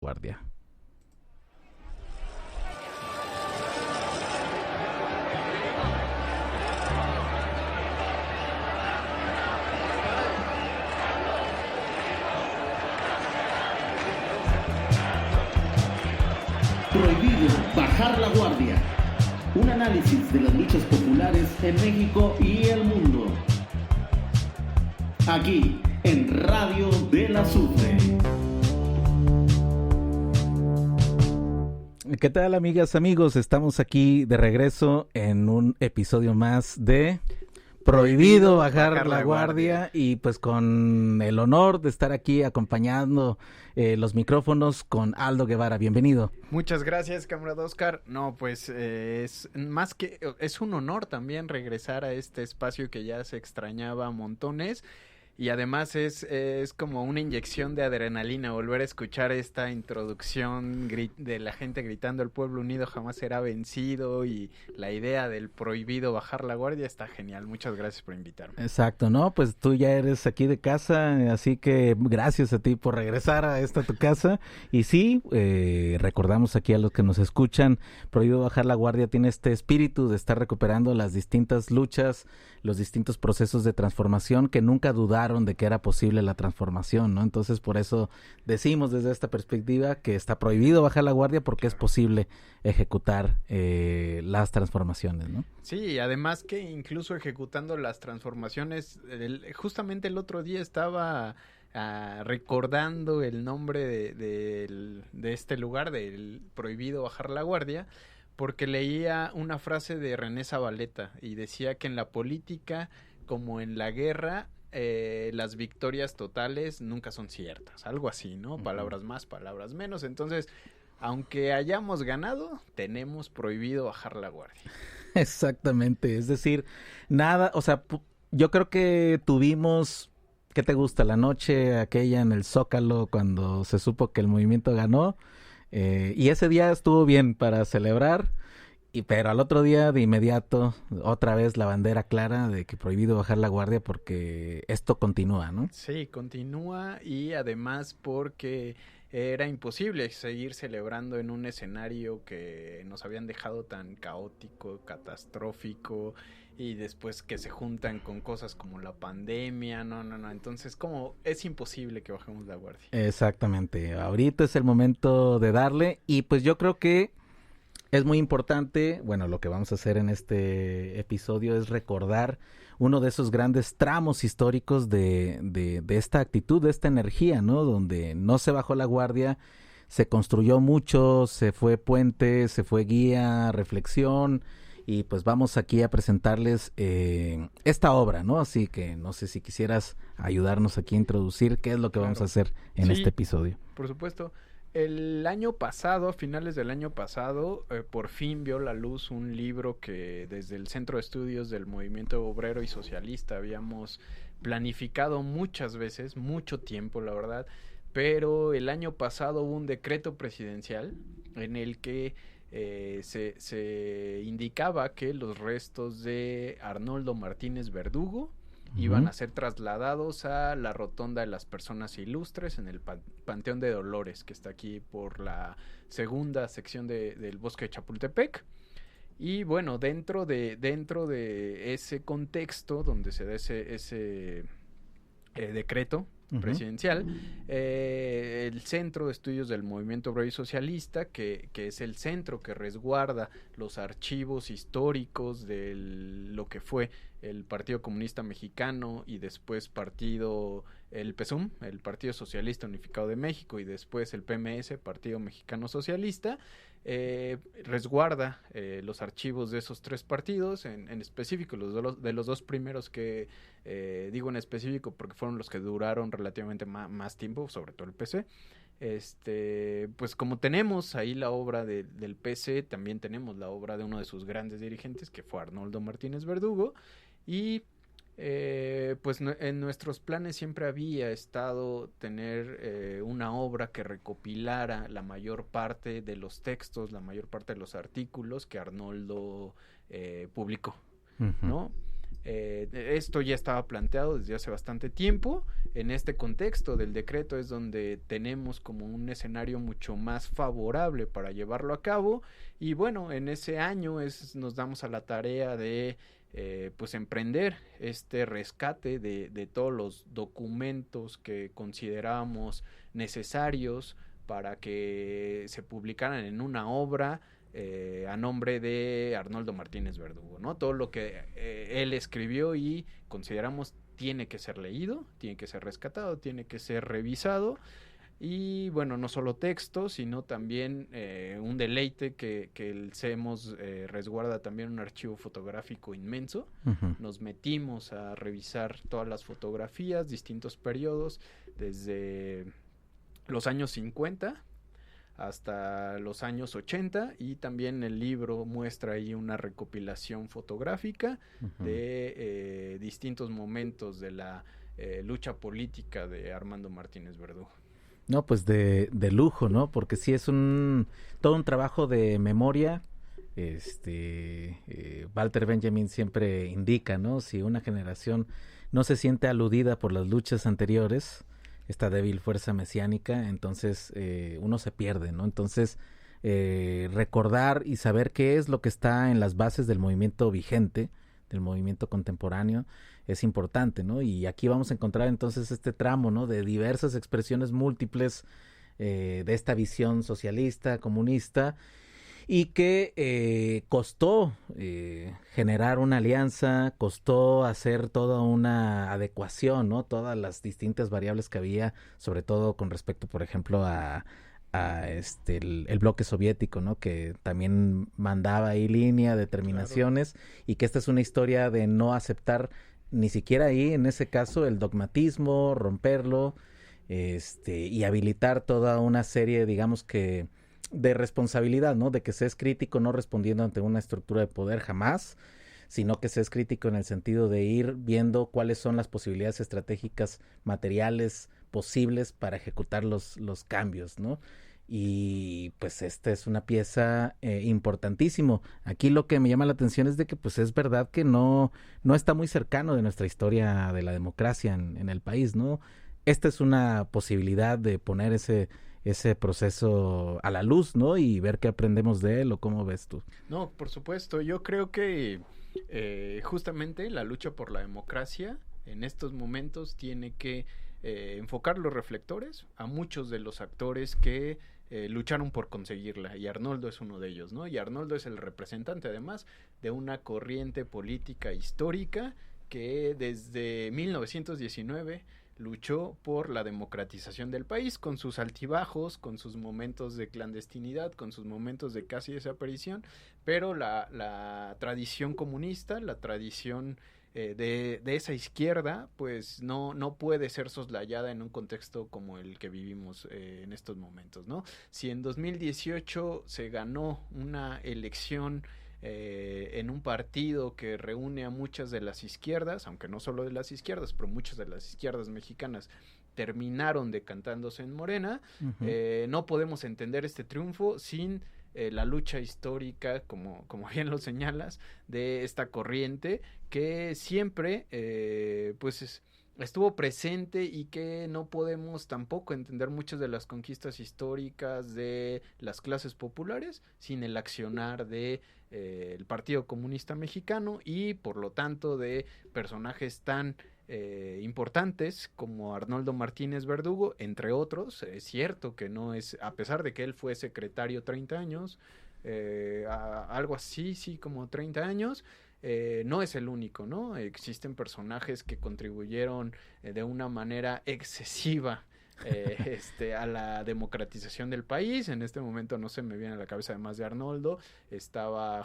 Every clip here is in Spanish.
Guardia. Prohibido bajar la guardia. Un análisis de las luchas populares en México y el mundo. Aquí, en Radio del Azufre. ¿Qué tal, amigas, amigos? Estamos aquí de regreso en un episodio más de Prohibido bajar la guardia, y pues con el honor de estar aquí acompañando los micrófonos con Aldo Guevara. Bienvenido. Muchas gracias, camarada Oscar. No, pues es un honor también regresar a este espacio que ya se extrañaba a montones. Y además es como una inyección de adrenalina volver a escuchar esta introducción de la gente gritando: el pueblo unido jamás será vencido, y la idea del prohibido bajar la guardia está genial. Muchas gracias por invitarme. Exacto, ¿no? Pues tú ya eres aquí de casa, así que gracias a ti por regresar a esta tu casa. Y sí, recordamos aquí a los que nos escuchan, Prohibido bajar la guardia tiene este espíritu de estar recuperando las distintas luchas, los distintos procesos de transformación que nunca dudaron de que era posible la transformación, ¿no? Entonces, por eso decimos desde esta perspectiva que está prohibido bajar la guardia, porque es posible ejecutar las transformaciones, ¿no? Sí, además que incluso ejecutando las transformaciones, justamente el otro día estaba recordando el nombre de este lugar, del prohibido bajar la guardia, porque leía una frase de René Zavaleta y decía que en la política, como en la guerra, las victorias totales nunca son ciertas, algo así, ¿no? Palabras más, palabras menos. Entonces, aunque hayamos ganado, tenemos prohibido bajar la guardia. Exactamente, es decir, nada, o sea, yo creo que tuvimos, ¿qué te gusta? La noche aquella en el Zócalo cuando se supo que el movimiento ganó, y ese día estuvo bien para celebrar. Pero al otro día de inmediato, otra vez la bandera clara de que prohibido bajar la guardia, porque esto continúa, ¿no? Sí, continúa, y además porque era imposible seguir celebrando en un escenario que nos habían dejado tan caótico, catastrófico, y después que se juntan con cosas como la pandemia. No, entonces como es imposible que bajemos la guardia. Exactamente, ahorita es el momento de darle, y pues yo creo que es muy importante. Bueno, lo que vamos a hacer en este episodio es recordar uno de esos grandes tramos históricos de esta actitud, de esta energía, ¿no? Donde no se bajó la guardia, se construyó mucho, se fue puente, se fue guía, reflexión, y pues vamos aquí a presentarles esta obra, ¿no? Así que no sé si quisieras ayudarnos aquí a introducir qué es lo que vamos a hacer en este episodio. Por supuesto. El año pasado, a finales del año pasado, por fin vio la luz un libro que desde el Centro de Estudios del Movimiento Obrero y Socialista habíamos planificado muchas veces, mucho tiempo, la verdad, pero el año pasado hubo un decreto presidencial en el que se indicaba que los restos de Arnoldo Martínez Verdugo iban a ser trasladados a la Rotonda de las Personas Ilustres en el Panteón de Dolores, que está aquí por la segunda sección del Bosque de Chapultepec. Y bueno, dentro de ese contexto donde se da ese decreto presidencial, el Centro de Estudios del Movimiento Obrero y Socialista, que es el centro que resguarda los archivos históricos de lo que fue el Partido Comunista Mexicano, y después el PSUM, el Partido Socialista Unificado de México, y después el PMS, Partido Mexicano Socialista, resguarda los archivos de esos tres partidos, en específico de los dos primeros que digo en específico porque fueron los que duraron relativamente más tiempo, sobre todo el PC. Pues como tenemos ahí la obra del PC, también tenemos la obra de uno de sus grandes dirigentes, que fue Arnoldo Martínez Verdugo, y pues en nuestros planes siempre había estado tener una obra que recopilara la mayor parte de los textos, la mayor parte de los artículos que Arnoldo publicó, ¿no? Esto ya estaba planteado desde hace bastante tiempo. En este contexto del decreto es donde tenemos como un escenario mucho más favorable para llevarlo a cabo. Y bueno, en ese año nos damos a la tarea de pues emprender este rescate de todos los documentos que considerábamos necesarios para que se publicaran en una obra a nombre de Arnoldo Martínez Verdugo, ¿no? Todo lo que él escribió y consideramos tiene que ser leído, tiene que ser rescatado, tiene que ser revisado. Y bueno, no solo texto, sino también un deleite que el CEMOS resguarda también un archivo fotográfico inmenso. Uh-huh. Nos metimos a revisar todas las fotografías, distintos periodos, desde los años 50 hasta los años 80, y también el libro muestra ahí una recopilación fotográfica uh-huh. de distintos momentos de la lucha política de Armando Martínez Verdugo. No, pues de lujo, ¿no? Porque sí es todo un trabajo de memoria. Walter Benjamin siempre indica, ¿no? Si una generación no se siente aludida por las luchas anteriores, esta débil fuerza mesiánica, entonces uno se pierde, ¿no? Entonces recordar y saber qué es lo que está en las bases del movimiento vigente, del movimiento contemporáneo, es importante, ¿no? Y aquí vamos a encontrar entonces este tramo, ¿no? De diversas expresiones múltiples de esta visión socialista, comunista, y que costó generar una alianza, costó hacer toda una adecuación, ¿no? Todas las distintas variables que había, sobre todo con respecto, por ejemplo, a el bloque soviético, ¿no? Que también mandaba ahí línea, determinaciones, claro. Y que esta es una historia de no aceptar ni siquiera ahí, en ese caso, el dogmatismo, romperlo, y habilitar toda una serie, digamos que, de responsabilidad, ¿no? De que se es crítico no respondiendo ante una estructura de poder jamás, sino que se es crítico en el sentido de ir viendo cuáles son las posibilidades estratégicas materiales posibles para ejecutar los cambios, ¿no? Y pues esta es una pieza importantísimo. Aquí lo que me llama la atención es de que pues es verdad que no está muy cercano de nuestra historia de la democracia en el país, ¿no? Esta es una posibilidad de poner ese proceso a la luz, ¿no? Y ver qué aprendemos de él, ¿o cómo ves tú? No, por supuesto. Yo creo que justamente la lucha por la democracia en estos momentos tiene que enfocar los reflectores a muchos de los actores que lucharon por conseguirla, y Arnoldo es uno de ellos, ¿no? Y Arnoldo es el representante además de una corriente política histórica que desde 1919 luchó por la democratización del país, con sus altibajos, con sus momentos de clandestinidad, con sus momentos de casi desaparición, pero la tradición comunista, la tradición de esa izquierda, pues no puede ser soslayada en un contexto como el que vivimos en estos momentos, ¿no? Si en 2018 se ganó una elección en un partido que reúne a muchas de las izquierdas, aunque no solo de las izquierdas, pero muchas de las izquierdas mexicanas terminaron decantándose en Morena, uh-huh. No podemos entender este triunfo sin la lucha histórica, como bien lo señalas, de esta corriente que siempre pues estuvo presente, y que no podemos tampoco entender muchas de las conquistas históricas de las clases populares sin el accionar de el Partido Comunista Mexicano, y por lo tanto de personajes tan importantes como Arnoldo Martínez Verdugo, entre otros. Es cierto que no es, a pesar de que él fue secretario 30 años, algo así, sí, como 30 años, no es el único, ¿no? Existen personajes que contribuyeron de una manera excesiva a la democratización del país. En este momento no se me viene a la cabeza, además de Arnoldo, estaba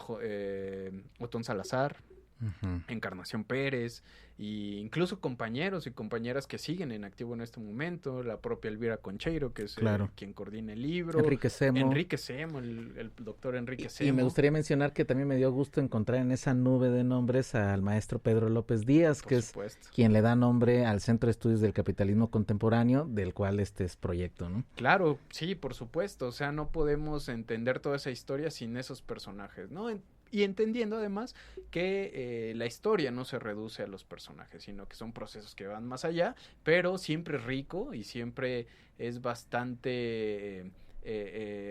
Otón Salazar, uh-huh. Encarnación Pérez, e incluso compañeros y compañeras que siguen en activo en este momento, la propia Elvira Concheiro, que es claro. Quien coordina el libro, Enrique Semo, el doctor Enrique Semo. Y me gustaría mencionar que también me dio gusto encontrar en esa nube de nombres al maestro Pedro López Díaz, por que supuesto. Es quien le da nombre al Centro de Estudios del Capitalismo Contemporáneo, del cual este es proyecto, ¿no? Claro, sí, por supuesto. O sea, no podemos entender toda esa historia sin esos personajes, ¿no? Y entendiendo además que la historia no se reduce a los personajes, sino que son procesos que van más allá, pero siempre es rico y siempre es bastante...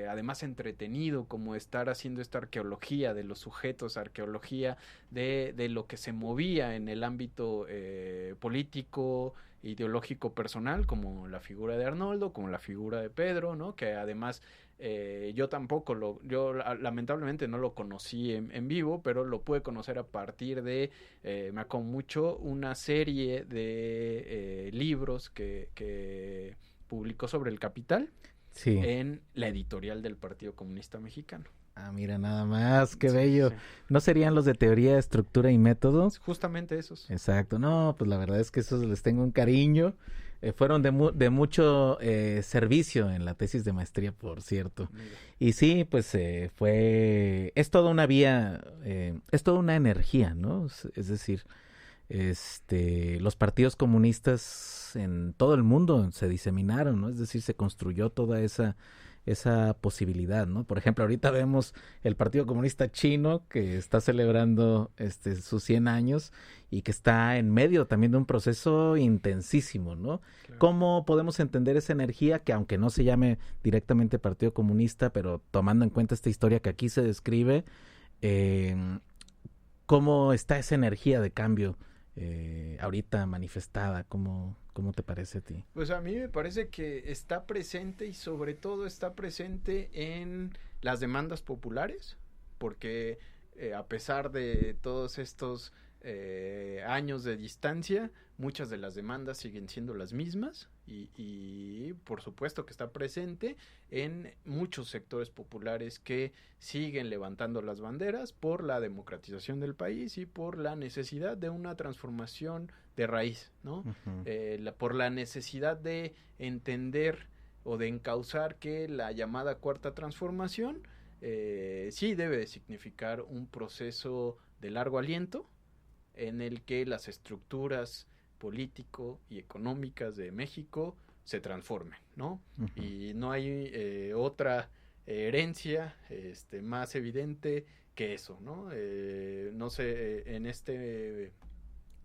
además entretenido, como estar haciendo esta arqueología de los sujetos, arqueología de lo que se movía en el ámbito político, ideológico, personal, como la figura de Arnoldo, como la figura de Pedro, ¿no? Que además yo tampoco lamentablemente no lo conocí en vivo, pero lo pude conocer a partir de, me acuerdo mucho, una serie de libros que publicó sobre el Capital. Sí. En la editorial del Partido Comunista Mexicano. Ah, mira, nada más, qué bello. Sí. ¿No serían los de teoría, estructura y métodos? Justamente esos. Exacto, no, pues la verdad es que esos les tengo un cariño. Fueron de mucho servicio en la tesis de maestría, por cierto. Mira. Y sí, pues es toda una vía, es toda una energía, ¿no? Es decir, los partidos comunistas en todo el mundo se diseminaron, ¿no? Es decir, se construyó toda esa posibilidad, ¿no? Por ejemplo, ahorita vemos el Partido Comunista Chino que está celebrando sus 100 años y que está en medio también de un proceso intensísimo, ¿no? Claro. ¿Cómo podemos entender esa energía que, aunque no se llame directamente Partido Comunista, pero tomando en cuenta esta historia que aquí se describe, cómo está esa energía de cambio ahorita manifestada? ¿Cómo te parece a ti? Pues a mí me parece que está presente, y sobre todo está presente en las demandas populares, porque a pesar de todos estos años de distancia, muchas de las demandas siguen siendo las mismas, y por supuesto que está presente en muchos sectores populares que siguen levantando las banderas por la democratización del país y por la necesidad de una transformación de raíz, ¿no? Uh-huh. Por la necesidad de entender o de encauzar que la llamada cuarta transformación sí debe de significar un proceso de largo aliento en el que las estructuras político y económicas de México se transformen, ¿no? Uh-huh. Y no hay otra herencia más evidente que eso, ¿no? No sé, en este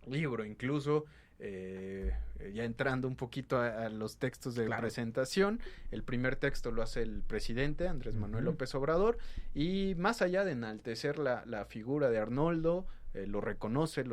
libro incluso, ya entrando un poquito a los textos de presentación, el primer texto lo hace el presidente Andrés Manuel López Obrador, y más allá de enaltecer la figura de Arnoldo, lo reconoce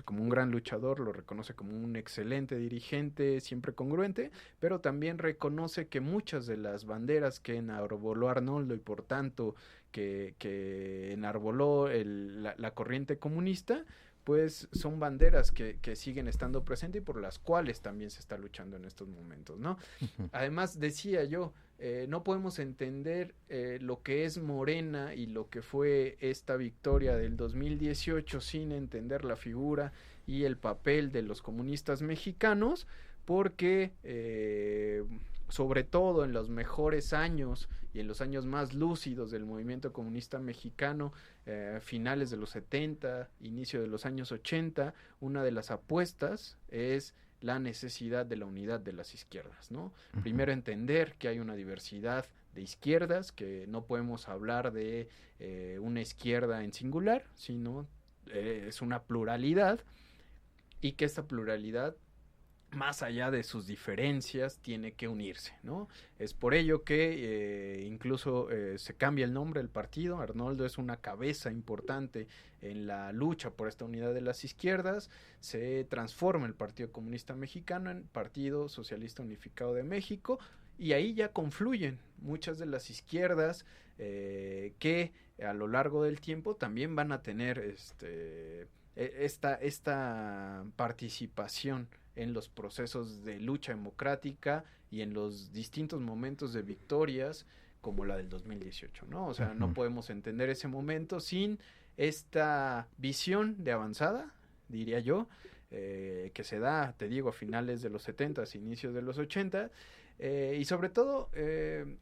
como un gran luchador, lo reconoce como un excelente dirigente, siempre congruente, pero también reconoce que muchas de las banderas que enarboló Arnoldo, y por tanto que enarboló la corriente comunista, pues son banderas que siguen estando presentes y por las cuales también se está luchando en estos momentos, ¿no? Uh-huh. Además, decía yo, no podemos entender lo que es Morena y lo que fue esta victoria del 2018 sin entender la figura y el papel de los comunistas mexicanos, porque sobre todo en los mejores años y en los años más lúcidos del movimiento comunista mexicano, finales de los 70, inicio de los años 80, una de las apuestas es la necesidad de la unidad de las izquierdas, ¿no? Uh-huh. Primero, entender que hay una diversidad de izquierdas, que no podemos hablar de una izquierda en singular, sino es una pluralidad, y que esta pluralidad, más allá de sus diferencias, tiene que unirse, ¿no? Es por ello que incluso se cambia el nombre del partido. Arnoldo es una cabeza importante en la lucha por esta unidad de las izquierdas. Se transforma el Partido Comunista Mexicano en Partido Socialista Unificado de México, y ahí ya confluyen muchas de las izquierdas que a lo largo del tiempo también van a tener esta participación en los procesos de lucha democrática y en los distintos momentos de victorias, como la del 2018, ¿no? O sea, uh-huh. No podemos entender ese momento sin esta visión de avanzada, diría yo, que se da, te digo, a finales de los 70, inicios de los 80, y sobre todo, que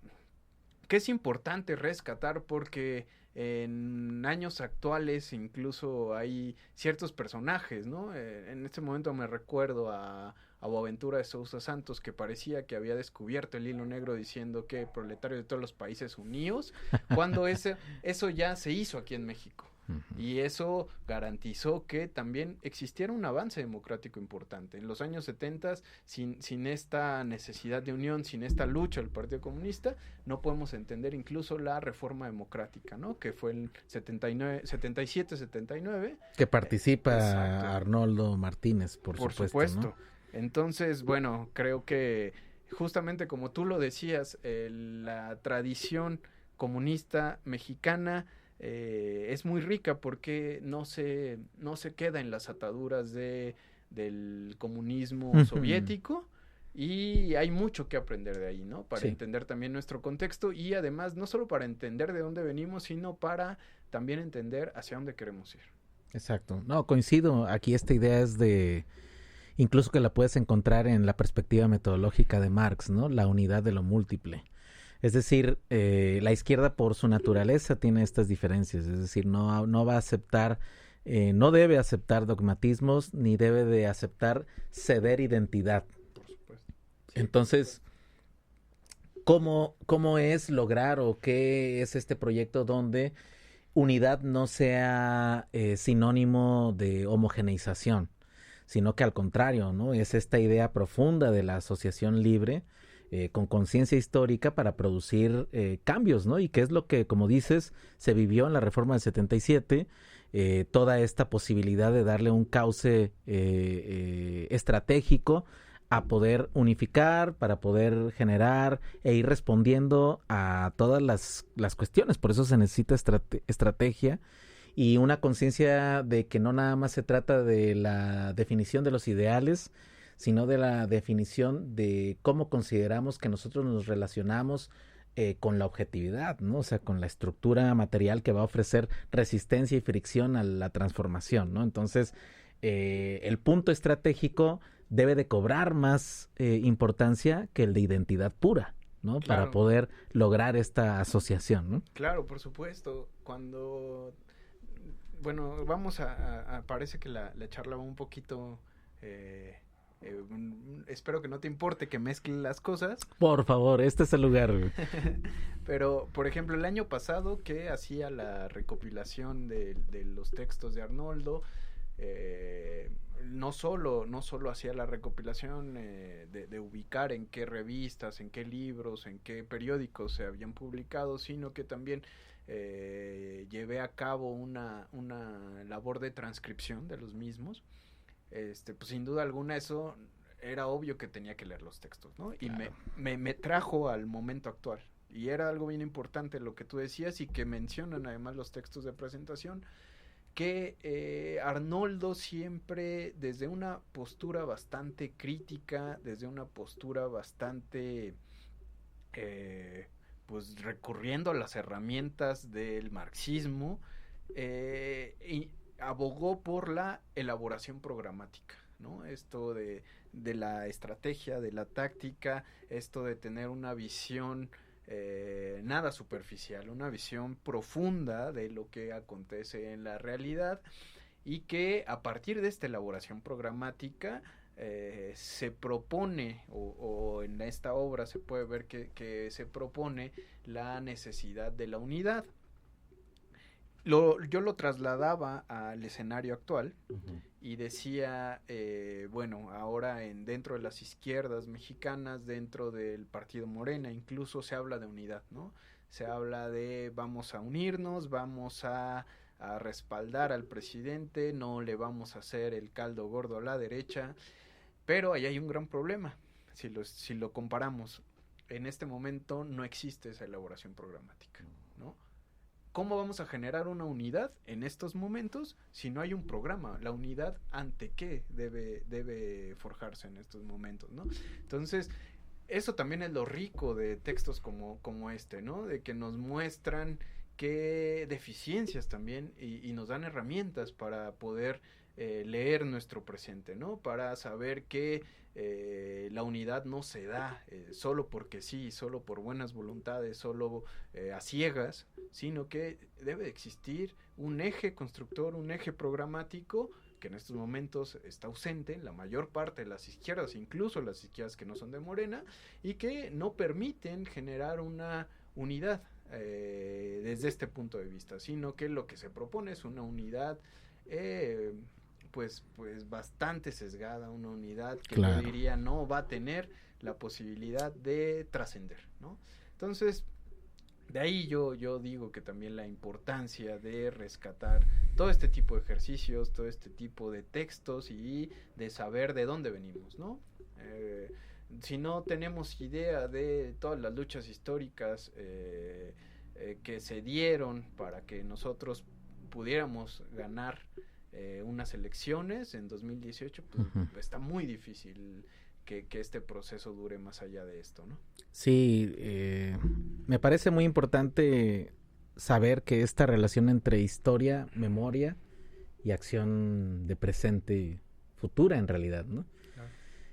es importante rescatar porque en años actuales incluso hay ciertos personajes, ¿no? En este momento me recuerdo a Boaventura de Sousa Santos, que parecía que había descubierto el hilo negro diciendo que proletarios de todos los países unidos, cuando eso ya se hizo aquí en México. Uh-huh. Y eso garantizó que también existiera un avance democrático importante. En los años 70, sin esta necesidad de unión, sin esta lucha del Partido Comunista, no podemos entender incluso la reforma democrática, ¿no? Que fue el 77-79. Que participa Exacto. Arnoldo Martínez, por supuesto. ¿No? Entonces, bueno, creo que justamente como tú lo decías, la tradición comunista mexicana es muy rica porque no se queda en las ataduras del comunismo soviético, y hay mucho que aprender de ahí, ¿no? Para entender también nuestro contexto, y además no solo para entender de dónde venimos, sino para también entender hacia dónde queremos ir. Exacto. No, coincido. Aquí esta idea es incluso que la puedes encontrar en la perspectiva metodológica de Marx, ¿no? La unidad de lo múltiple. Es decir, la izquierda por su naturaleza tiene estas diferencias, es decir, no va a aceptar, no debe aceptar dogmatismos, ni debe de aceptar ceder identidad. Por supuesto. Sí, entonces, ¿cómo es lograr o qué es este proyecto donde unidad no sea sinónimo de homogeneización, sino que al contrario, ¿no? Es esta idea profunda de la asociación libre, con conciencia histórica para producir cambios, ¿no? Y que es lo que, como dices, se vivió en la reforma del 77, toda esta posibilidad de darle un cauce estratégico a poder unificar, para poder generar e ir respondiendo a todas las cuestiones. Por eso se necesita estrategia y una conciencia de que no nada más se trata de la definición de los ideales, sino de la definición de cómo consideramos que nosotros nos relacionamos con la objetividad, ¿no? O sea, con la estructura material que va a ofrecer resistencia y fricción a la transformación, ¿no? Entonces, el punto estratégico debe de cobrar más importancia que el de identidad pura, ¿no? Claro. Para poder lograr esta asociación, ¿no? Claro, por supuesto. Cuando... Bueno, vamos parece que la charla va un poquito... espero que no te importe que mezcle las cosas. Por favor, este es el lugar. Pero, por ejemplo, el año pasado que hacía la recopilación de los textos de Arnoldo, no solo hacía la recopilación de ubicar en qué revistas, en qué libros, en qué periódicos se habían publicado, sino que también llevé a cabo una labor de transcripción de los mismos. Pues sin duda alguna eso era obvio que tenía que leer los textos, ¿no? Y claro. me trajo al momento actual. Y era algo bien importante lo que tú decías y que mencionan además los textos de presentación, que Arnoldo siempre desde una postura bastante crítica, desde una postura bastante pues recurriendo a las herramientas del marxismo, y abogó por la elaboración programática, ¿no? Esto de la estrategia, de la táctica, esto de tener una visión nada superficial, una visión profunda de lo que acontece en la realidad, y que a partir de esta elaboración programática se propone, o en esta obra se puede ver que se propone la necesidad de la unidad. Yo lo trasladaba al escenario actual y decía, bueno, ahora dentro de las izquierdas mexicanas, dentro del partido Morena, incluso se habla de unidad, ¿no? Se habla de vamos a unirnos, vamos a respaldar al presidente, no le vamos a hacer el caldo gordo a la derecha, pero ahí hay un gran problema, si lo comparamos. En este momento no existe esa elaboración programática, ¿no? ¿Cómo vamos a generar una unidad en estos momentos si no hay un programa? La unidad ante qué debe forjarse en estos momentos, ¿no? Entonces, eso también es lo rico de textos como este, ¿no? De que nos muestran qué deficiencias también y nos dan herramientas para poder leer nuestro presente, ¿no? Para saber que la unidad no se da solo porque sí, solo por buenas voluntades, solo a ciegas, sino que debe existir un eje constructor, un eje programático que en estos momentos está ausente en la mayor parte de las izquierdas, incluso las izquierdas que no son de Morena, y que no permiten generar una unidad desde este punto de vista, sino que lo que se propone es una unidad pues bastante sesgada, una unidad que yo diría no va a tener la posibilidad de trascender, ¿no? Entonces, de ahí yo digo que también la importancia de rescatar todo este tipo de ejercicios, todo este tipo de textos y de saber de dónde venimos, ¿no? Si no tenemos idea de todas las luchas históricas que se dieron para que nosotros pudiéramos ganar unas elecciones en 2018, pues está muy difícil que este proceso dure más allá de esto, ¿no? Sí, me parece muy importante saber que esta relación entre historia, memoria y acción de presente futura en realidad, ¿no? Claro.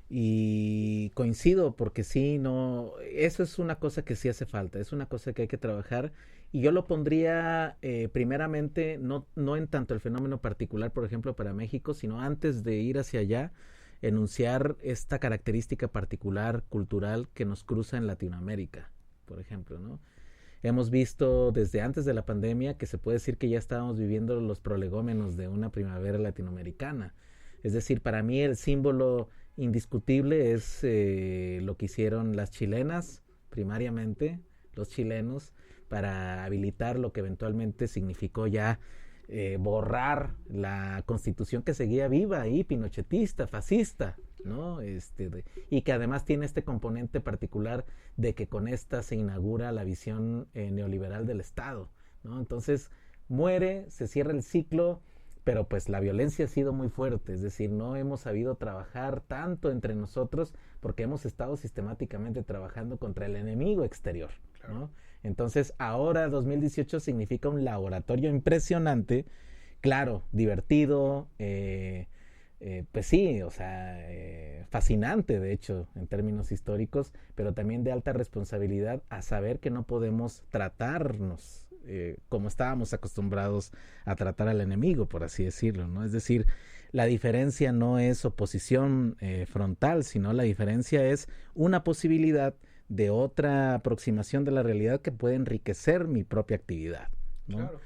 Y coincido porque sí, no, eso es una cosa que sí hace falta, es una cosa que hay que trabajar y yo lo pondría primeramente no en tanto el fenómeno particular, por ejemplo, para México, sino antes de ir hacia allá, enunciar esta característica particular cultural que nos cruza en Latinoamérica, por ejemplo, ¿no? Hemos visto desde antes de la pandemia que se puede decir que ya estábamos viviendo los prolegómenos de una primavera latinoamericana. Es decir, para mí el símbolo indiscutible es lo que hicieron las chilenas, primariamente, los chilenos, para habilitar lo que eventualmente significó ya borrar la constitución que seguía viva ahí, pinochetista, fascista, ¿no? Y que además tiene este componente particular de que con esta se inaugura la visión neoliberal del Estado, ¿no? Entonces muere, se cierra el ciclo, pero pues la violencia ha sido muy fuerte, es decir, no hemos sabido trabajar tanto entre nosotros porque hemos estado sistemáticamente trabajando contra el enemigo exterior, claro, ¿no? Entonces ahora 2018 significa un laboratorio impresionante, claro, divertido, pues sí, o sea, fascinante de hecho en términos históricos, pero también de alta responsabilidad a saber que no podemos tratarnos como estábamos acostumbrados a tratar al enemigo, por así decirlo, ¿no? Es decir, la diferencia no es oposición frontal, sino la diferencia es una posibilidad de otra aproximación de la realidad que puede enriquecer mi propia actividad, ¿no? Claro.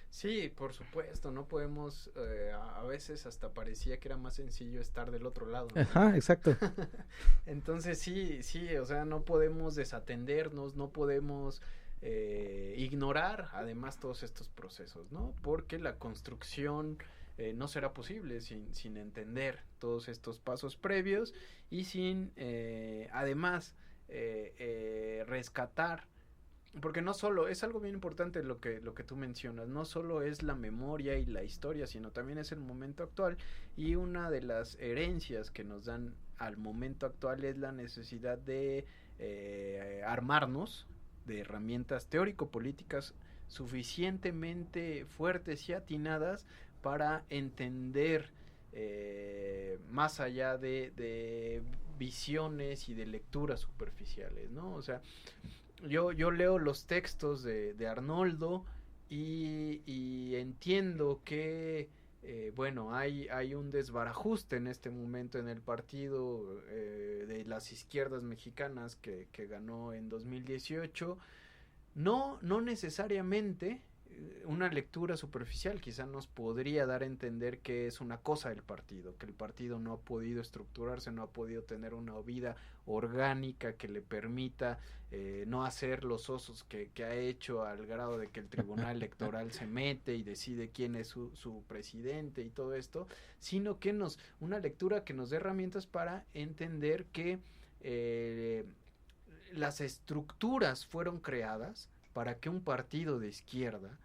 Sí, por supuesto, no podemos, a veces hasta parecía que era más sencillo estar del otro lado, ¿no? Ajá, exacto. Entonces sí, o sea, no podemos desatendernos, no podemos ignorar además todos estos procesos, ¿no? Porque la construcción no será posible sin entender todos estos pasos previos y sin además rescatar, porque no solo, es algo bien importante lo que tú mencionas, no solo es la memoria y la historia, sino también es el momento actual, y una de las herencias que nos dan al momento actual es la necesidad de armarnos de herramientas teórico-políticas suficientemente fuertes y atinadas para entender más allá de visiones y de lecturas superficiales, ¿no? O sea, yo leo los textos de Arnoldo y entiendo que bueno, hay un desbarajuste en este momento en el partido de las izquierdas mexicanas que ganó en 2018. No necesariamente una lectura superficial quizá nos podría dar a entender que es una cosa del partido, que el partido no ha podido estructurarse, no ha podido tener una vida orgánica que le permita no hacer los osos que ha hecho al grado de que el tribunal electoral se mete y decide quién es su presidente y todo esto, sino que una lectura que nos dé herramientas para entender que las estructuras fueron creadas para que un partido de izquierda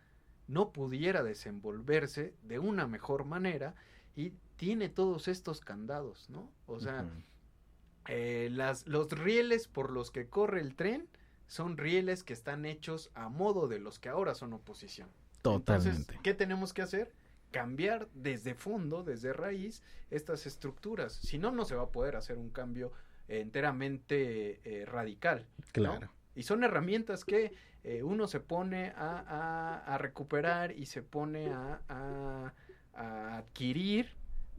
no pudiera desenvolverse de una mejor manera y tiene todos estos candados, ¿no? O sea, los rieles por los que corre el tren son rieles que están hechos a modo de los que ahora son oposición. Totalmente. Entonces, ¿qué tenemos que hacer? Cambiar desde fondo, desde raíz, estas estructuras. Si no, no se va a poder hacer un cambio enteramente radical, ¿no? Claro. Y son herramientas que uno se pone a recuperar y se pone a adquirir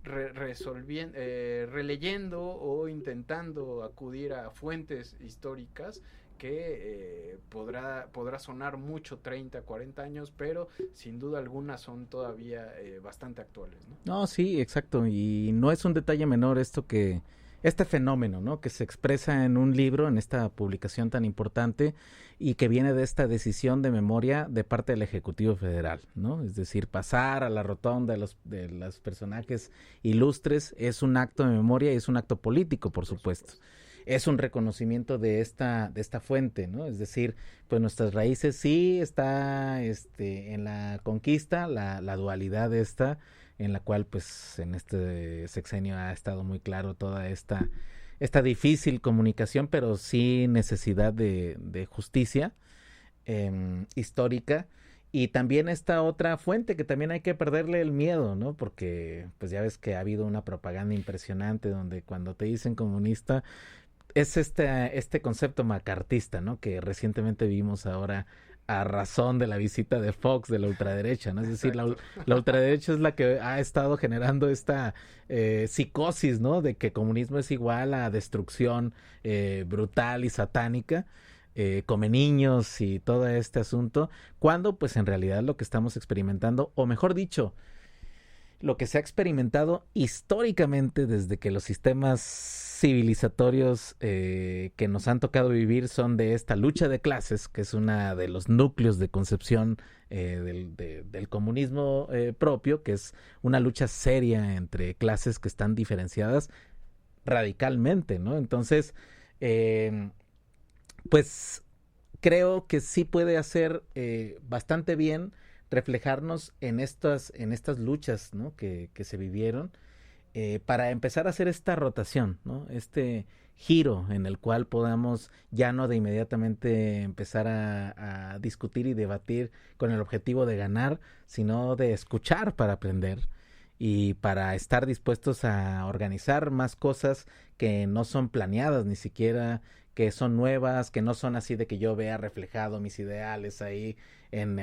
releyendo o intentando acudir a fuentes históricas que podrá sonar mucho 30, 40 años, pero sin duda alguna son todavía bastante actuales, ¿no? No, sí, exacto, y no es un detalle menor este fenómeno, ¿no? Que se expresa en un libro, en esta publicación tan importante, y que viene de esta decisión de memoria de parte del Ejecutivo Federal, ¿no? Es decir, pasar a la rotonda de los personajes ilustres es un acto de memoria y es un acto político, por supuesto. Es un reconocimiento de esta fuente, ¿no? Es decir, pues nuestras raíces sí está en la conquista, la dualidad en la cual pues en este sexenio ha estado muy claro toda esta difícil comunicación, pero sí necesidad de justicia histórica. Y también esta otra fuente que también hay que perderle el miedo, ¿no? Porque pues ya ves que ha habido una propaganda impresionante donde cuando te dicen comunista es este concepto macartista, ¿no? Que recientemente vimos ahora a razón de la visita de Fox de la ultraderecha, ¿no? Es decir, la ultraderecha es la que ha estado generando esta psicosis, ¿no? De que comunismo es igual a destrucción brutal y satánica, come niños y todo este asunto, cuando pues en realidad lo que estamos experimentando, o mejor dicho, lo que se ha experimentado históricamente desde que los sistemas civilizatorios que nos han tocado vivir son de esta lucha de clases, que es una de los núcleos de concepción del comunismo propio, que es una lucha seria entre clases que están diferenciadas radicalmente, ¿no? Entonces, pues creo que sí puede hacer bastante bien reflejarnos en estas luchas, ¿no? que se vivieron, para empezar a hacer esta rotación, ¿no? Este giro en el cual podamos ya no de inmediatamente empezar a discutir y debatir con el objetivo de ganar, sino de escuchar para aprender y para estar dispuestos a organizar más cosas que no son planeadas ni siquiera, que son nuevas, que no son así de que yo vea reflejado mis ideales ahí en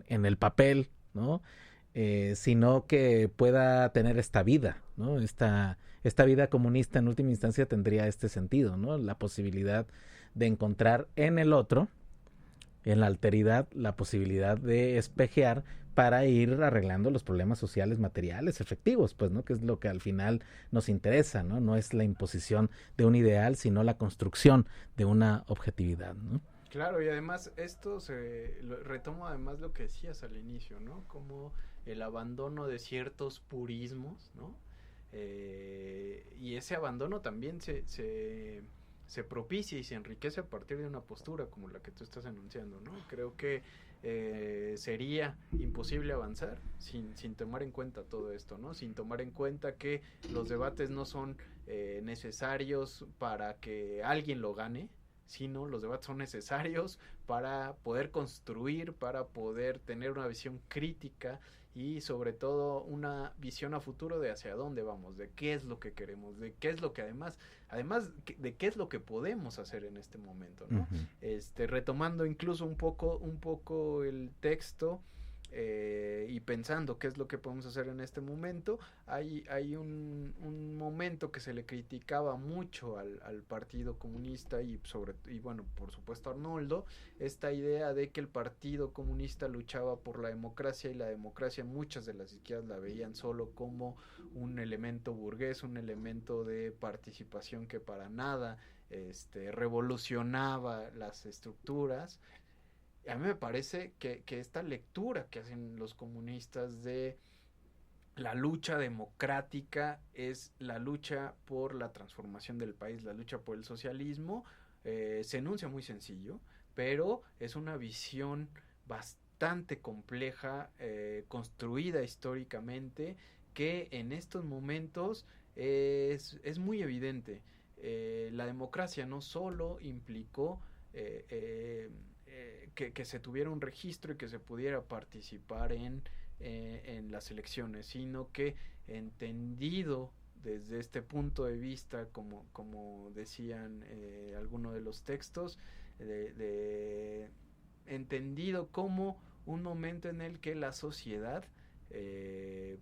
el papel, ¿no? Sino que pueda tener esta vida, ¿no? Esta vida comunista en última instancia tendría este sentido, ¿no? La posibilidad de encontrar en el otro, en la alteridad, la posibilidad de espejear para ir arreglando los problemas sociales, materiales, efectivos, pues, ¿no? Que es lo que al final nos interesa, ¿no? No es la imposición de un ideal, sino la construcción de una objetividad, ¿no? Claro, y además esto retomo además lo que decías al inicio, ¿no? Como el abandono de ciertos purismos, ¿no? Y ese abandono también se propicia y se enriquece a partir de una postura como la que tú estás enunciando, ¿no? Creo que sería imposible avanzar sin tomar en cuenta todo esto, ¿no? Sin tomar en cuenta que los debates no son necesarios para que alguien lo gane, sino los debates son necesarios para poder construir, para poder tener una visión crítica y sobre todo una visión a futuro de hacia dónde vamos, de qué es lo que queremos, de qué es lo que además de qué es lo que podemos hacer en este momento, ¿no? Uh-huh. Retomando incluso un poco el texto y pensando qué es lo que podemos hacer en este momento, hay un momento que se le criticaba mucho al Partido Comunista y bueno, por supuesto a Arnoldo, esta idea de que el Partido Comunista luchaba por la democracia y la democracia muchas de las izquierdas la veían solo como un elemento burgués, un elemento de participación que para nada revolucionaba las estructuras. A mí me parece que esta lectura que hacen los comunistas de la lucha democrática es la lucha por la transformación del país, la lucha por el socialismo, se enuncia muy sencillo, pero es una visión bastante compleja, construida históricamente, que en estos momentos es muy evidente. La democracia no solo implicó que se tuviera un registro y que se pudiera participar en las elecciones, sino que entendido desde este punto de vista, como decían algunos de los textos, entendido como un momento en el que la sociedad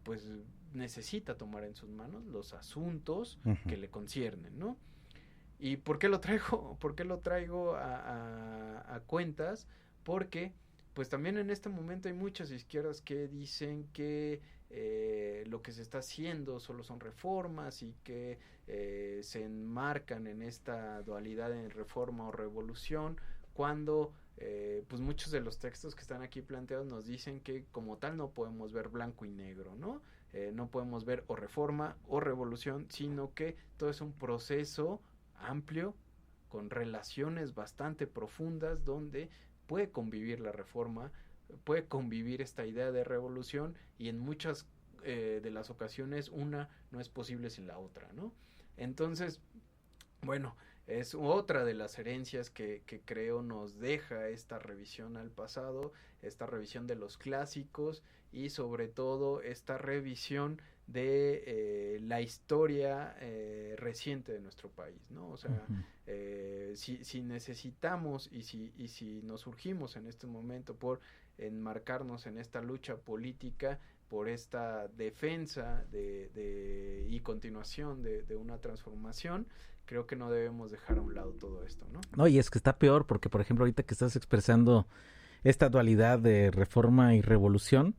pues necesita tomar en sus manos los asuntos uh-huh. que le conciernen, ¿no? ¿Y por qué lo traigo? ¿Por qué lo traigo a cuentas? Porque pues también en este momento hay muchas izquierdas que dicen que lo que se está haciendo solo son reformas y que se enmarcan en esta dualidad en reforma o revolución, cuando pues muchos de los textos que están aquí planteados nos dicen que como tal no podemos ver blanco y negro, ¿no? No podemos ver o reforma o revolución, sino que todo es un proceso amplio con relaciones bastante profundas donde puede convivir la reforma, puede convivir esta idea de revolución y en muchas de las ocasiones una no es posible sin la otra, ¿no? Entonces, bueno, es otra de las herencias que creo nos deja esta revisión al pasado, esta revisión de los clásicos y sobre todo esta revisión de la historia reciente de nuestro país, ¿no? O sea, si necesitamos y si nos surgimos en este momento por enmarcarnos en esta lucha política, por esta defensa y continuación de una transformación, creo que no debemos dejar a un lado todo esto, ¿no? No, y es que está peor porque, por ejemplo, ahorita que estás expresando esta dualidad de reforma y revolución,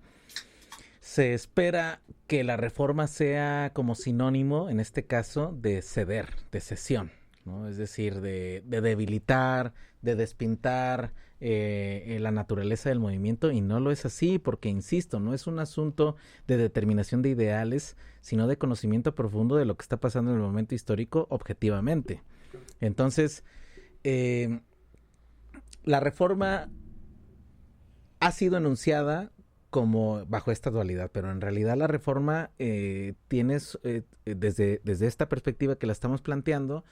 se espera que la reforma sea como sinónimo, en este caso, de ceder, de cesión, ¿no? Es decir, de debilitar, de despintar la naturaleza del movimiento, y no lo es así porque, insisto, no es un asunto de determinación de ideales, sino de conocimiento profundo de lo que está pasando en el momento histórico objetivamente. Entonces, la reforma ha sido enunciada como bajo esta dualidad, pero en realidad la reforma tienes desde esta perspectiva que la estamos planteando,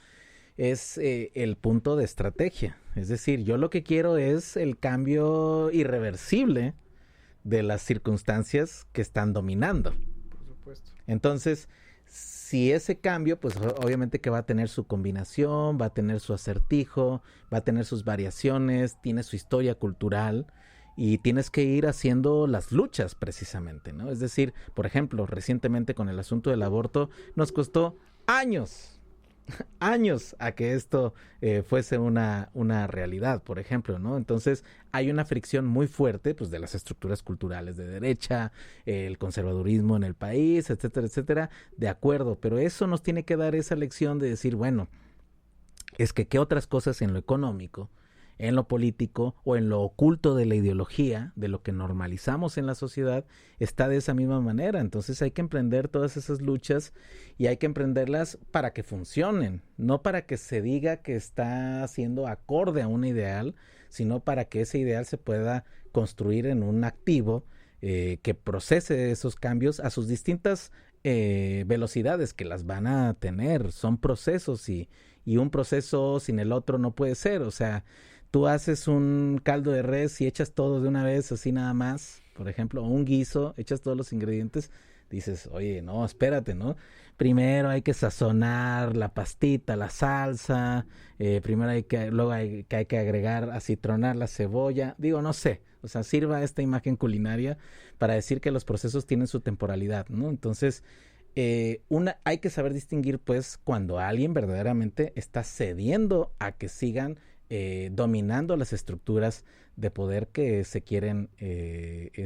es el punto de estrategia. Es decir, yo lo que quiero es el cambio irreversible de las circunstancias que están dominando. Por supuesto. Entonces, si ese cambio, pues obviamente que va a tener su combinación, va a tener su acertijo, va a tener sus variaciones, tiene su historia cultural, y tienes que ir haciendo las luchas precisamente, ¿no? Es decir, por ejemplo, recientemente con el asunto del aborto, nos costó años a que esto fuese una realidad, por ejemplo, ¿no? Entonces hay una fricción muy fuerte, pues, de las estructuras culturales de derecha, el conservadurismo en el país, etcétera, etcétera, de acuerdo, pero eso nos tiene que dar esa lección de decir, bueno, es que qué otras cosas en lo económico, en lo político o en lo oculto de la ideología, de lo que normalizamos en la sociedad, está de esa misma manera. Entonces hay que emprender todas esas luchas y hay que emprenderlas para que funcionen, no para que se diga que está siendo acorde a un ideal, sino para que ese ideal se pueda construir en un activo que procese esos cambios a sus distintas velocidades que las van a tener. Son procesos y un proceso sin el otro no puede ser. O sea, tú haces un caldo de res y echas todo de una vez, así nada más, por ejemplo, un guiso, echas todos los ingredientes, dices, oye, no, espérate, ¿no? Primero hay que sazonar la pastita, la salsa, luego hay que agregar, acitronar la cebolla, digo, no sé, o sea, sirva esta imagen culinaria para decir que los procesos tienen su temporalidad, ¿no? Entonces, hay que saber distinguir, pues, cuando alguien verdaderamente está cediendo a que sigan dominando las estructuras de poder que se quieren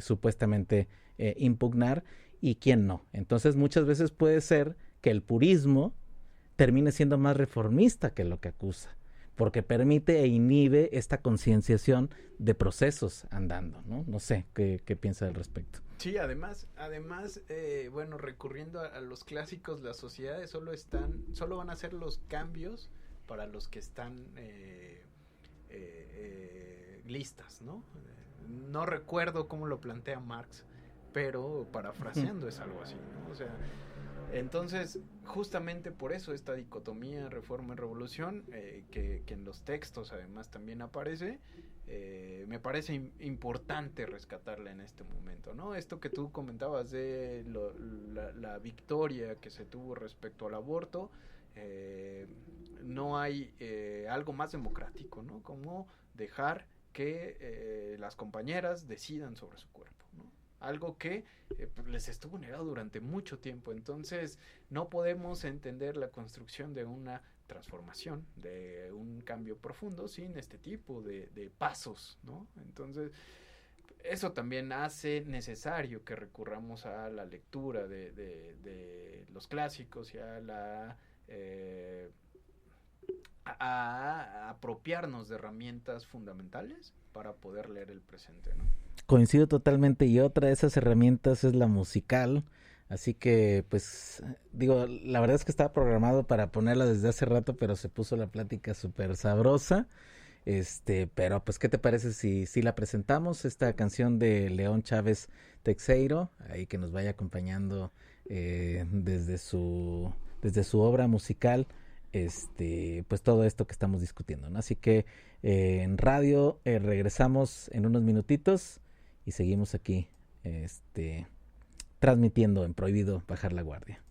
supuestamente impugnar, y quién no. Entonces muchas veces puede ser que el purismo termine siendo más reformista que lo que acusa, porque permite e inhibe esta concienciación de procesos andando, ¿no? No sé, ¿qué piensa al respecto? Sí, además, bueno, recurriendo a los clásicos, las sociedades solo van a hacer los cambios para los que están listas, ¿no? No recuerdo cómo lo plantea Marx, pero parafraseando es algo así, ¿no? O sea, entonces, justamente por eso esta dicotomía reforma y revolución, que en los textos además también aparece, me parece importante rescatarla en este momento, ¿no? Esto que tú comentabas de la victoria que se tuvo respecto al aborto, no hay algo más democrático, ¿no? Como dejar que las compañeras decidan sobre su cuerpo, ¿no? Algo que les estuvo negado durante mucho tiempo. Entonces no podemos entender la construcción de una transformación, de un cambio profundo sin este tipo de pasos, ¿no? Entonces, eso también hace necesario que recurramos a la lectura de los clásicos y a apropiarnos de herramientas fundamentales para poder leer el presente, ¿no? Coincido totalmente, y otra de esas herramientas es la musical. Así que, pues, digo, la verdad es que estaba programado para ponerla desde hace rato, pero se puso la plática súper sabrosa. Pero pues, ¿qué te parece si la presentamos? Esta canción de León Chávez Texeiro, ahí que nos vaya acompañando desde su obra musical, pues todo esto que estamos discutiendo, ¿no? Así que en radio regresamos en unos minutitos y seguimos aquí, transmitiendo en Prohibido Bajar la Guardia.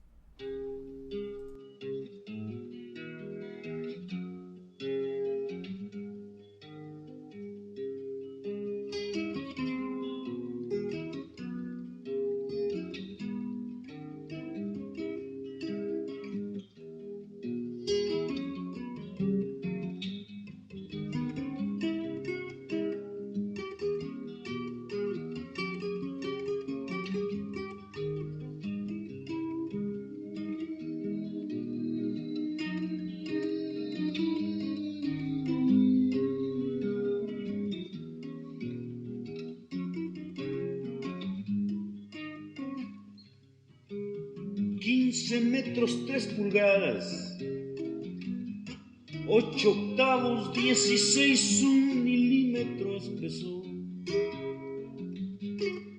Metros 3 pulgadas, 8 octavos, 16 un milímetro espesor,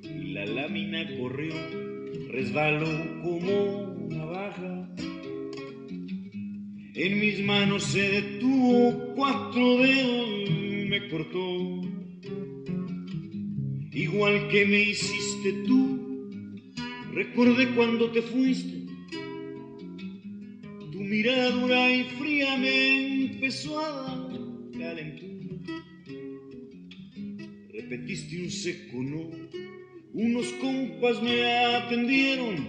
y la lámina corrió, resbaló como navaja. En mis manos se detuvo, 4 dedos me cortó, igual que me hiciste tú. Recordé cuando te fuiste, mirada dura y fría me empezó a dar calentura. Repetiste un seco no, unos compas me atendieron,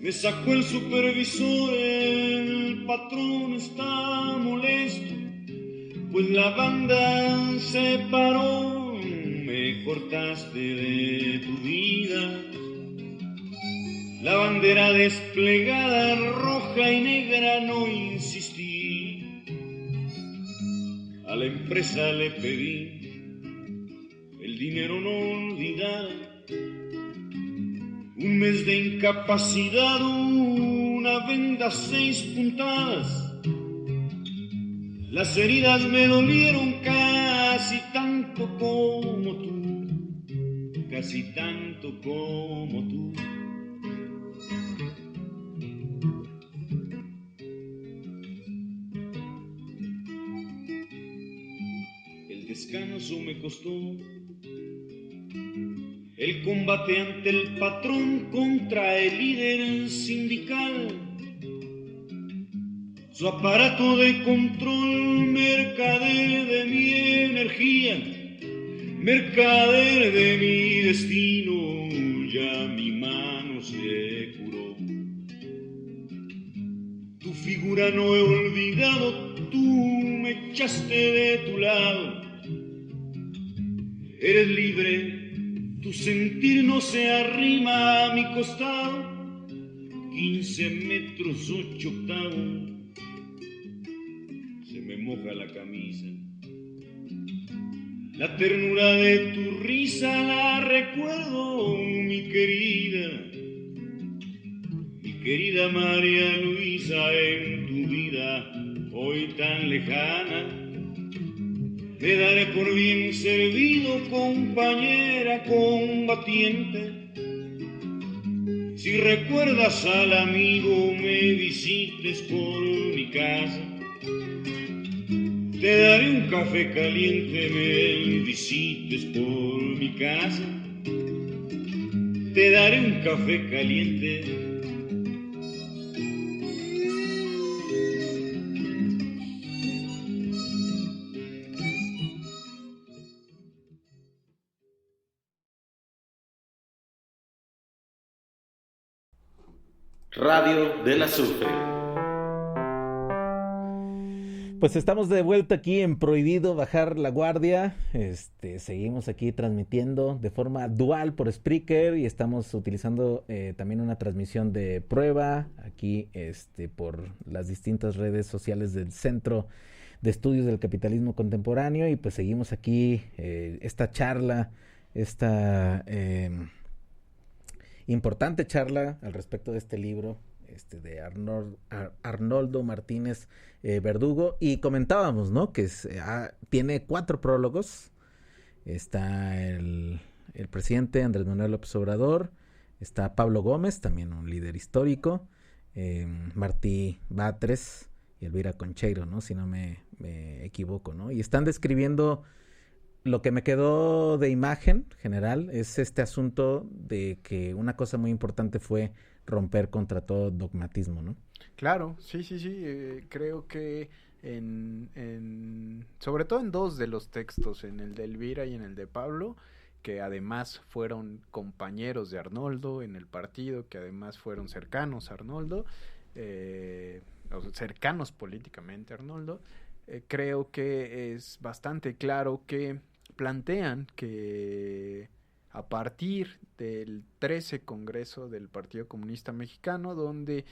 me sacó el supervisor, el patrón está molesto, pues la banda se paró, me cortaste de tu vida. La bandera desplegada, roja y negra, no insistí. A la empresa le pedí el dinero no olvidar. Un mes de incapacidad, una venda 6 puntadas. Las heridas me dolieron casi tanto como tú, casi tanto como tú. Descanso me costó el combate ante el patrón contra el líder sindical. Su aparato de control, mercader de mi energía, mercader de mi destino, ya mi mano se curó. Tu figura no he olvidado, tú me echaste de tu lado. Eres libre, tu sentir no se arrima a mi costado. 15 metros 8 octavos, se me moja la camisa. La ternura de tu risa la recuerdo, mi querida María Luisa, en tu vida hoy tan lejana. Te daré por bien servido, compañera combatiente. Si recuerdas al amigo, me visites por mi casa. Te daré un café caliente, me visites por mi casa. Te daré un café caliente. Radio del Azufre. Pues estamos de vuelta aquí en Prohibido Bajar la Guardia. Seguimos aquí transmitiendo de forma dual por Spreaker y estamos utilizando también una transmisión de prueba aquí por las distintas redes sociales del Centro de Estudios del Capitalismo Contemporáneo, y pues seguimos aquí esta charla, esta importante charla al respecto de este libro de Arnoldo Martínez Verdugo, y comentábamos, ¿no?, que tiene 4 prólogos. Está el presidente Andrés Manuel López Obrador, está Pablo Gómez, también un líder histórico, Martí Batres y Elvira Concheiro, ¿no?, si no me equivoco, ¿no? Y están describiendo lo que me quedó de imagen general, es este asunto de que una cosa muy importante fue romper contra todo dogmatismo, ¿no? Claro, sí, creo que sobre todo en 2 de los textos, en el de Elvira y en el de Pablo, que además fueron compañeros de Arnoldo en el partido, que además fueron cercanos a Arnoldo, o cercanos políticamente a Arnoldo, creo que es bastante claro que plantean que a partir del 13 Congreso del Partido Comunista Mexicano, donde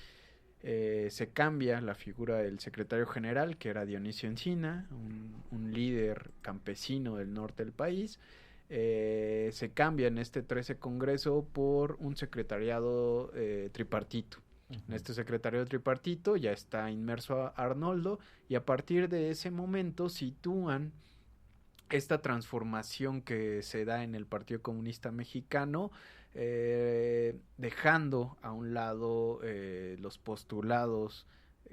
se cambia la figura del secretario general, que era Dionisio Encina, un líder campesino del norte del país, se cambia en este 13 Congreso por un secretariado tripartito. Uh-huh. En este secretariado tripartito ya está inmerso a Arnoldo, y a partir de ese momento sitúan esta transformación que se da en el Partido Comunista Mexicano, dejando a un lado los postulados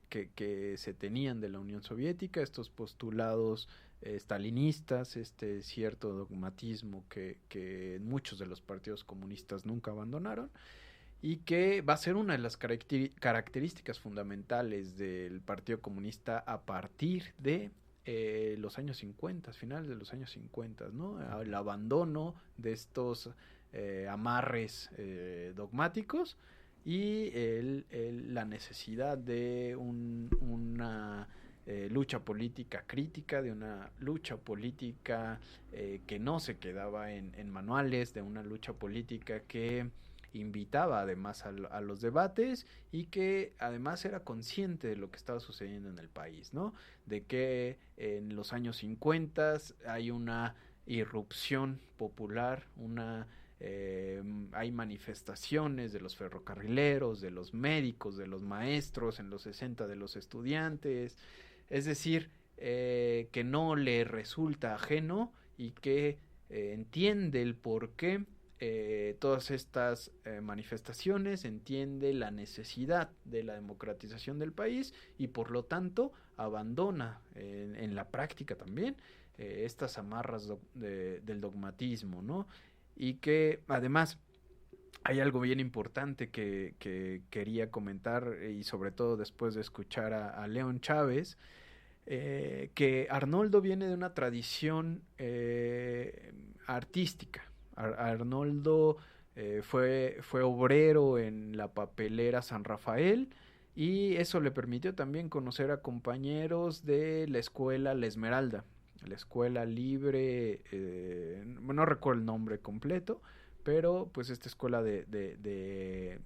que se tenían de la Unión Soviética, estos postulados stalinistas, cierto dogmatismo que muchos de los partidos comunistas nunca abandonaron, y que va a ser una de las características fundamentales del Partido Comunista a partir de los años 50, finales de los años 50, ¿no? El abandono de estos amarres dogmáticos y la necesidad de una lucha política crítica, de una lucha política que no se quedaba en manuales, de una lucha política que invitaba además a los debates, y que además era consciente de lo que estaba sucediendo en el país, ¿no? De que en los años 50 hay una irrupción popular, hay manifestaciones de los ferrocarrileros, de los médicos, de los maestros, en los 60 de los estudiantes, es decir, que no le resulta ajeno y que entiende el porqué todas estas manifestaciones, entiende la necesidad de la democratización del país, y por lo tanto abandona en la práctica también estas amarras del dogmatismo, ¿no? Y que además hay algo bien importante que quería comentar, y sobre todo después de escuchar a León Chávez, que Arnoldo viene de una tradición artística. Arnoldo fue obrero en la papelera San Rafael, y eso le permitió también conocer a compañeros de la escuela La Esmeralda, la escuela libre, no recuerdo el nombre completo, pero pues esta escuela de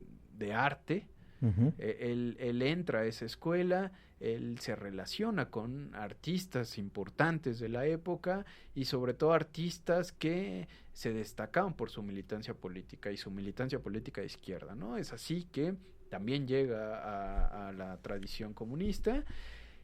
arte. Uh-huh. Él entra a esa escuela, él se relaciona con artistas importantes de la época, y sobre todo artistas que se destacaban por su militancia política, y su militancia política de izquierda, ¿no? Es así que también llega a la tradición comunista,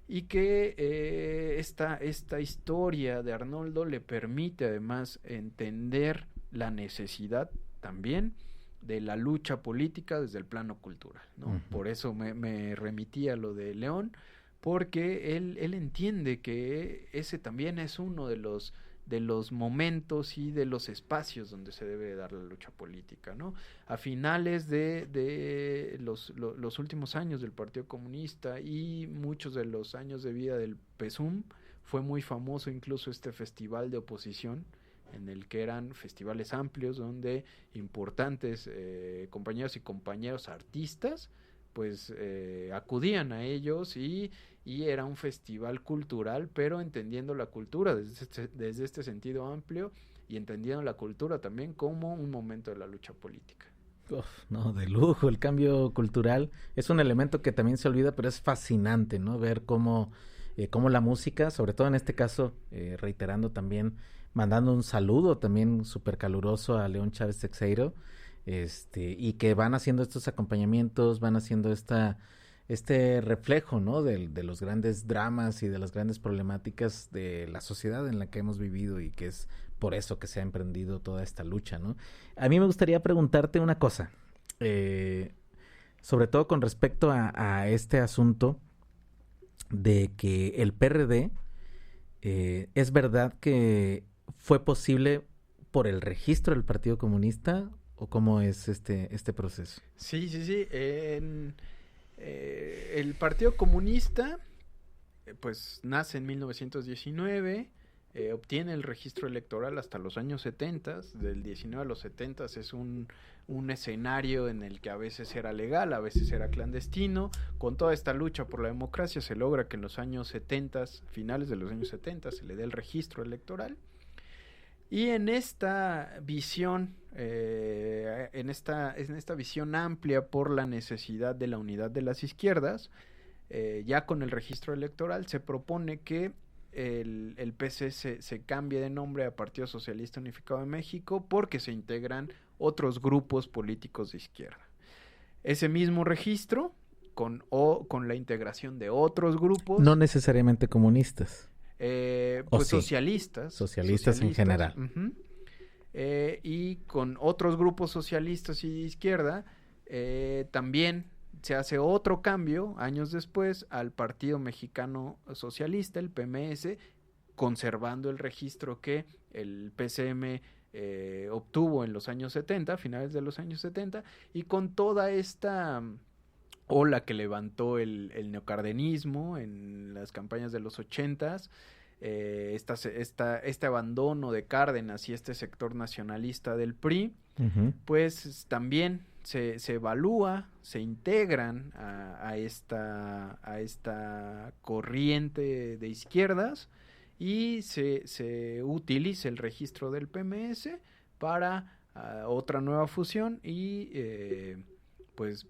y que esta historia de Arnoldo le permite además entender la necesidad también de la lucha política desde el plano cultural, ¿no? Uh-huh. Por eso me remití a lo de León, porque él entiende que ese también es uno de los momentos y de los espacios donde se debe dar la lucha política, ¿no? A finales de los últimos años del Partido Comunista y muchos de los años de vida del PESUM, fue muy famoso incluso este festival de oposición, en el que eran festivales amplios donde importantes compañeros y compañeras artistas pues acudían a ellos, y y era un festival cultural, pero entendiendo la cultura desde este sentido amplio y entendiendo la cultura también como un momento de la lucha política. Uf, no, de lujo. El cambio cultural es un elemento que también se olvida, pero es fascinante, ¿no? Ver cómo la música, sobre todo en este caso, reiterando también, mandando un saludo también súper caluroso a León Chávez Teixeiro, y que van haciendo estos acompañamientos, van haciendo este reflejo, ¿no? De los grandes dramas y de las grandes problemáticas de la sociedad en la que hemos vivido y que es por eso que se ha emprendido toda esta lucha, ¿no? A mí me gustaría preguntarte una cosa, sobre todo con respecto a este asunto de que el PRD, ¿es verdad que fue posible por el registro del Partido Comunista o cómo es este proceso? Sí. El Partido Comunista pues nace en 1919, obtiene el registro electoral hasta los años 70, del 19 a los 70 es un escenario en el que a veces era legal, a veces era clandestino. Con toda esta lucha por la democracia se logra que en los años 70, finales de los años 70, se le dé el registro electoral. Y en esta visión, en esta visión amplia por la necesidad de la unidad de las izquierdas, ya con el registro electoral se propone que el PC se cambie de nombre a Partido Socialista Unificado de México porque se integran otros grupos políticos de izquierda. Ese mismo registro, con la integración de otros grupos... No necesariamente comunistas. Pues sí. Socialistas en general. Uh-huh. Y con otros grupos socialistas y de izquierda, también se hace otro cambio años después al Partido Mexicano Socialista, el PMS, conservando el registro que el PCM obtuvo en los años 70, finales de los años 70, y con toda esta ola que levantó el neocardenismo en las campañas de los 80s, este abandono de Cárdenas y este sector nacionalista del PRI, uh-huh, pues también se evalúa, se integran a esta corriente de izquierdas y se utiliza el registro del PMS para otra nueva fusión y pues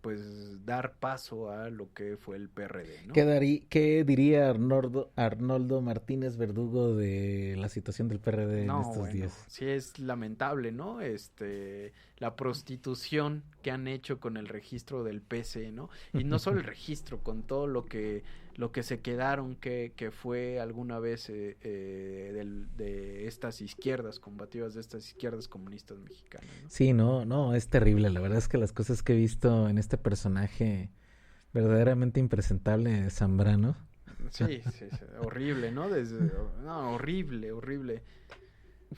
dar paso a lo que fue el PRD, ¿no? ¿Qué diría Arnoldo Martínez Verdugo de la situación del PRD en estos días? Sí, es lamentable, ¿no? La prostitución que han hecho con el registro del PC, ¿no? Y no solo el registro, con todo lo que se quedaron, que fue alguna vez de estas izquierdas combativas, de estas izquierdas comunistas mexicanas, ¿no? Sí, no, es terrible. La verdad es que las cosas que he visto en este personaje verdaderamente impresentable, Zambrano. Sí, horrible, ¿no? Horrible.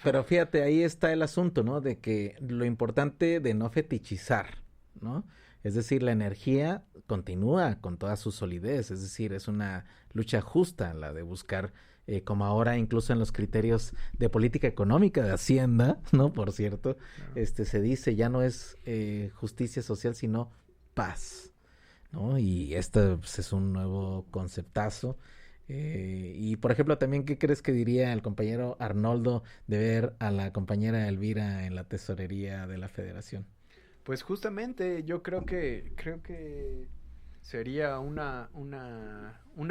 Pero fíjate, ahí está el asunto, ¿no? De que lo importante de no fetichizar, ¿no? Es decir, la energía continúa con toda su solidez, es decir, es una lucha justa la de buscar, como ahora incluso en los criterios de política económica de Hacienda, ¿no? Por cierto, claro. Se dice, ya no es justicia social, sino paz, ¿no? Y pues, es un nuevo conceptazo. Y por ejemplo también, ¿qué crees que diría el compañero Arnoldo de ver a la compañera Elvira en la tesorería de la Federación? Pues justamente yo creo que sería un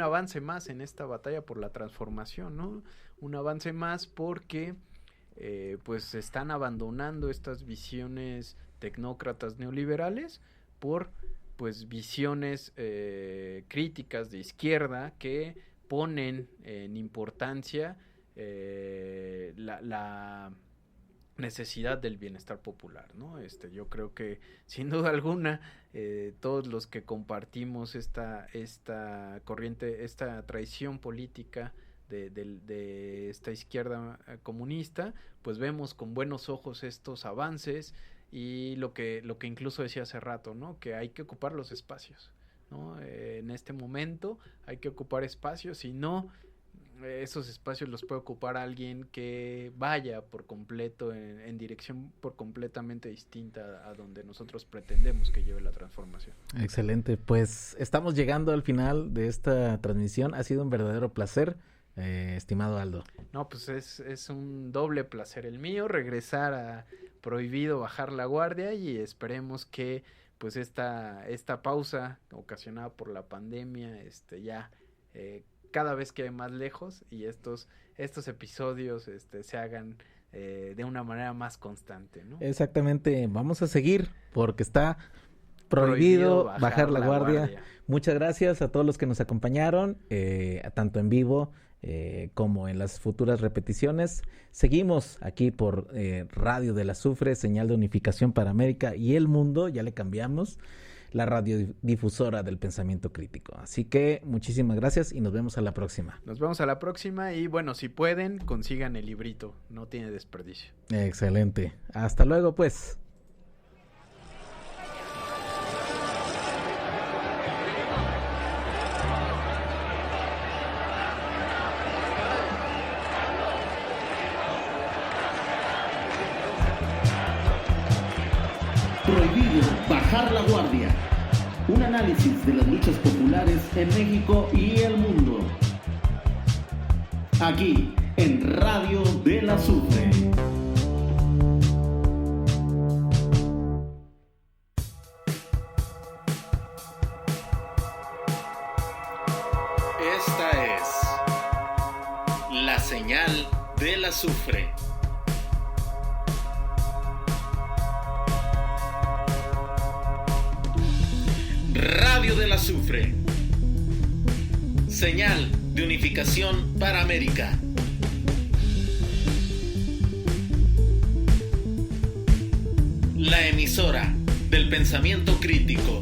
avance más en esta batalla por la transformación, ¿no? Un avance más porque pues se están abandonando estas visiones tecnócratas neoliberales por pues visiones críticas de izquierda que ponen en importancia la necesidad del bienestar popular, ¿no? Yo creo que sin duda alguna todos los que compartimos esta corriente, esta tradición política de esta izquierda comunista, pues vemos con buenos ojos estos avances y lo que incluso decía hace rato, ¿no? Que hay que ocupar los espacios, ¿no? En este momento hay que ocupar espacios y no esos espacios los puede ocupar alguien que vaya por completo en dirección por completamente distinta a donde nosotros pretendemos que lleve la transformación. Excelente, pues estamos llegando al final de esta transmisión. Ha sido un verdadero placer, estimado Aldo. No, pues es un doble placer el mío, regresar a Prohibido Bajar la Guardia, y esperemos que pues esta pausa ocasionada por la pandemia ya cada vez quede más lejos, y estos episodios se hagan de una manera más constante, ¿no? Exactamente, vamos a seguir porque está prohibido bajar la guardia. Muchas gracias a todos los que nos acompañaron, tanto en vivo como en las futuras repeticiones. Seguimos aquí por Radio del Azufre, señal de unificación para América y el mundo. Ya le cambiamos, la radiodifusora del pensamiento crítico. Así que muchísimas gracias y nos vemos a la próxima. Nos vemos a la próxima, y bueno, si pueden, consigan el librito, no tiene desperdicio. Excelente. Hasta luego, pues. Prohibido bajar la guardia. Un análisis de las luchas populares en México y el mundo. Aquí en Radio del Azufre. Esta es la señal del azufre. Radio del Azufre. Señal de unificación para América. La emisora del pensamiento crítico.